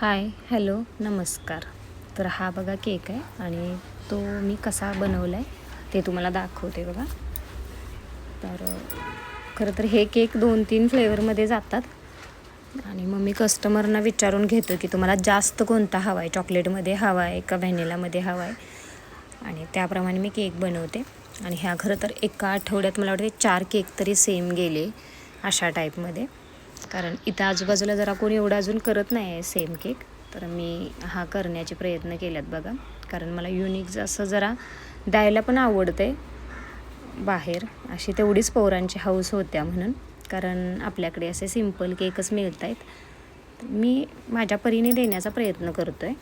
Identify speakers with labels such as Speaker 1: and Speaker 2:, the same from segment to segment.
Speaker 1: हाय, hello, नमस्कार. तर हा बघा केक आहे आणि तो मी कसा बनवला आहे ते तुम्हाला दाखवते बघा. तर खरं तर हे केक 2-3 फ्लेवरमध्ये जातात आणि मग मी कस्टमरना विचारून घेतो की तुम्हाला जास्त कोणता हवा आहे, चॉकलेटमध्ये हवा आहे का व्हॅनिलामध्ये हवा आहे, आणि त्याप्रमाणे मी केक बनवते. आणि ह्या खरं तर एका आठवड्यात मला वाटते 4 केक तरी सेम गेले अशा टाईपमध्ये. कारण इथं आजूबाजूला जरा कोणी एवढं अजून करत नाही आहे सेम केक, तर मी हा करण्याचे प्रयत्न केलेत बघा. कारण मला युनिक असं जरा द्यायला पण आवडते बाहेर, अशी तेवढीच पोरांची हौस होत्या म्हणून. कारण आपल्याकडे असे सिंपल केकच मिळत आहेत. मी माझ्या परीने देण्याचा प्रयत्न करतो आहे.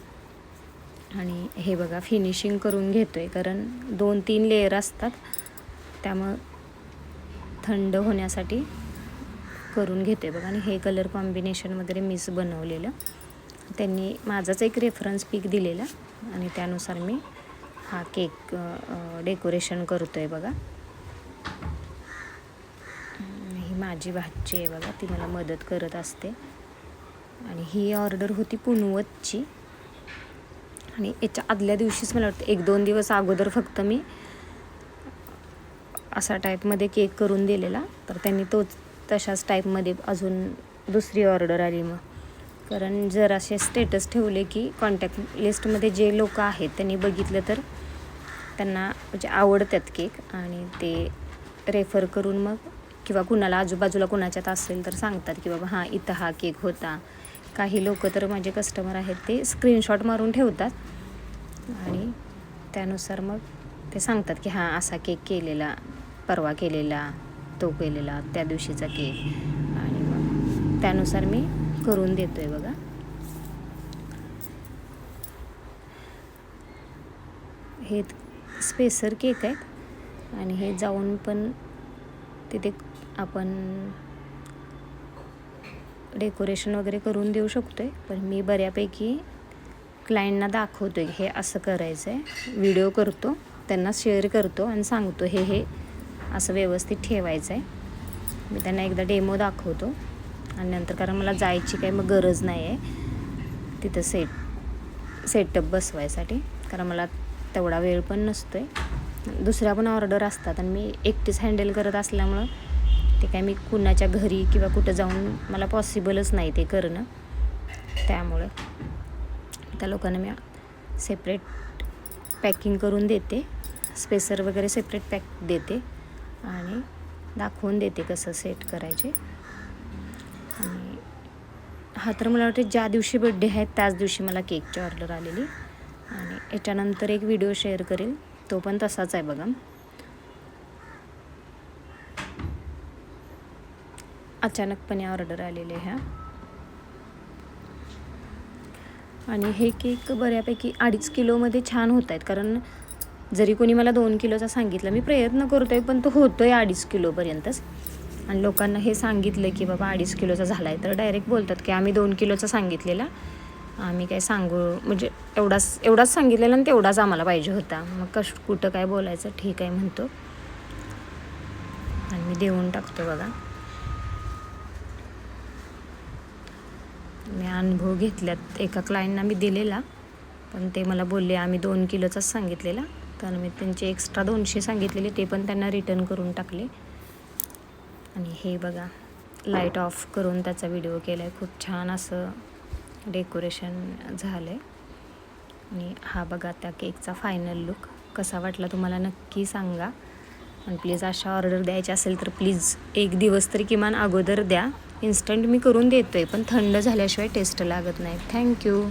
Speaker 1: आणि हे बघा फिनिशिंग करून घेतो आहे, कारण 2-3 लेयर असतात, त्यामुळं थंड होण्यासाठी करून घेते बघा. आणि हे कलर कॉम्बिनेशन वगैरे मीच बनवलेलं, त्यांनी माझाच एक रेफरन्स पिक दिलेला आणि त्यानुसार मी हा केक डेकोरेशन करतो आहे बघा. ही माझी भाची आहे बघा, ती मला मदत करत असते. आणि ही ऑर्डर होती पुनवतची आणि याच्या आदल्या दिवशीच मला वाटतं 1-2 दिवस अगोदर फक्त मी असा टाईपमध्ये केक करून दिलेला, तर त्यांनी तोच तशाच टाईपमध्ये अजून दुसरी ऑर्डर आली. मग कारण जर असे स्टेटस ठेवले की कॉन्टॅक्ट लिस्टमध्ये जे लोक आहेत त्यांनी बघितलं तर त्यांना म्हणजे आवडतात केक, आणि ते रेफर करून मग किंवा कुणाला आजूबाजूला कुणाच्यात असेल तर सांगतात की बाबा हां इथं हा केक होता. काही लोक तर माझे कस्टमर आहेत ते स्क्रीनशॉट मारून ठेवतात आणि त्यानुसार मग ते सांगतात की हां असा केक केलेला, परवा केलेला, तो केलेला, त्या दिवशीचा केक, आणि मग त्यानुसार मी करून देतो आहे बघा. हे स्पेसर केक आहेत आणि हे जाऊन पण तिथे आपण डेकोरेशन वगैरे करून देऊ शकतो आहे. पण मी बऱ्यापैकी क्लायंटना दाखवतो आहे हे असं करायचं आहे, व्हिडिओ करतो, त्यांना शेअर करतो आणि सांगतो हे असं व्यवस्थित ठेवायचं आहे. मी त्यांना एकदा डेमो दाखवतो आणि नंतर, कारण मला जायची काही मग गरज नाही आहे तिथं सेटअप बसवायसाठी, कारण मला तेवढा वेळ पण नसतो आहे. दुसऱ्या पण ऑर्डर असतात आणि मी एकटीच हँडल करत असल्यामुळं ते काय मी कुणाच्या घरी किंवा कुठं जाऊन मला पॉसिबलच नाही ते करणं. त्यामुळं त्या लोकांना मी सेपरेट पॅकिंग करून देते, स्पेसर वगैरे सेपरेट पॅक देते आणि दाखवून देते कसं सेट करायचे. आणि हा तर मला वाटतं ज्या दिवशी बड्डे आहे त्याच दिवशी मला केकची ऑर्डर आलेली, आणि याच्यानंतर एक व्हिडिओ शेअर करेल, तो पण तसाच आहे बघा. अचानकपणे ऑर्डर आलेले ह्या. आणि हे केक बऱ्यापैकी 2.5 किलोमध्ये छान होत आहेत. कारण जरी कोणी मला 2 किलोचा सांगितलं, मी प्रयत्न करतो आहे पण तो होतो आहे 2.5 किलोपर्यंतच. आणि लोकांना हे सांगितलं की बाबा 2.5 किलोचा झाला आहे तर डायरेक्ट बोलतात की आम्ही 2 किलोचा सांगितलेला, आम्ही काय सांगू, म्हणजे एवढाच सांगितलेला आणि तेवढाच आम्हाला पाहिजे होता. मग कुठं काय बोलायचं, ठीक आहे म्हणतो आणि मी देऊन टाकतो बघा. मी अनुभव घेतल्यात, एका क्लायंटना मी दिलेला पण ते मला बोलले आम्ही 2 किलोचाच सांगितलेला, तर मी त्यांचे एक्स्ट्रा 200 सांगितलेले ते पण त्यांना रिटर्न करून टाकले. आणि हे बघा लाईट ऑफ करून त्याचा व्हिडिओ केला आहे, खूप छान असं डेकोरेशन झालं आहे. आणि हा बघा त्या केकचा फायनल लुक कसा वाटला तुम्हाला नक्की सांगा. आणि प्लीज अशा ऑर्डर द्यायची असेल तर प्लीज 1 दिवस तरी किमान अगोदर द्या. इन्स्टंट मी करून देतो आहे पण थंड झाल्याशिवाय टेस्ट लागत नाही. थँक्यू.